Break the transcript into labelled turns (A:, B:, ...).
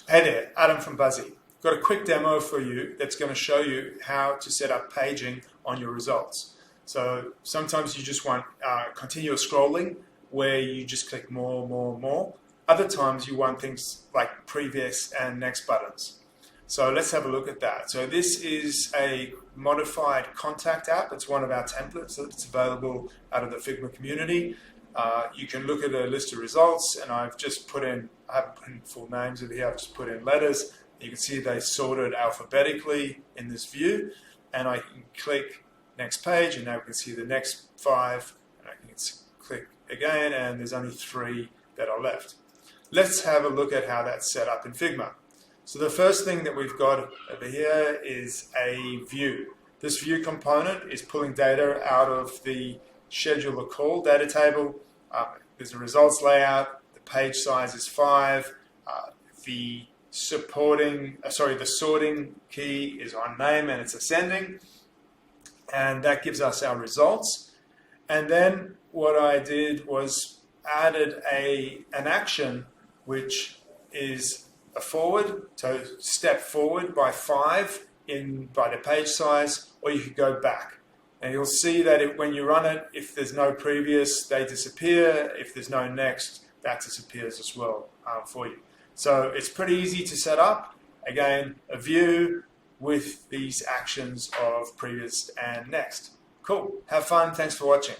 A: Hey there, Adam from Buzzy. Got a quick demo for you that's going to show you how to set up paging on your results. So sometimes you just want continuous scrolling where you just click more, more, more. Other times you want things like previous and next buttons. So let's have a look at that. So this is a modified contact app. It's one of our templates that's available out of the Figma community. You can look at a list of results, and I've just put in, I haven't put in full names over here, I've just put in letters. You can see they sorted alphabetically in this view, and I can click next page, and now we can see the next 5, and I can click again, and there's only 3 that are left. Let's have a look at how that's set up in Figma. So the first thing that we've got over here is a view. This view component is pulling data out of the scheduler call data table. There's a results layout. The page size is 5. The sorting key is on name and it's ascending, and that gives us our results. And then what I did was added an action which is a forward, so step forward by 5 by the page size, or you could go back. And you'll see that when you run it, if there's no previous, they disappear. If there's no next, that disappears as well for you. So it's pretty easy to set up. Again, a view with these actions of previous and next. Cool. Have fun. Thanks for watching.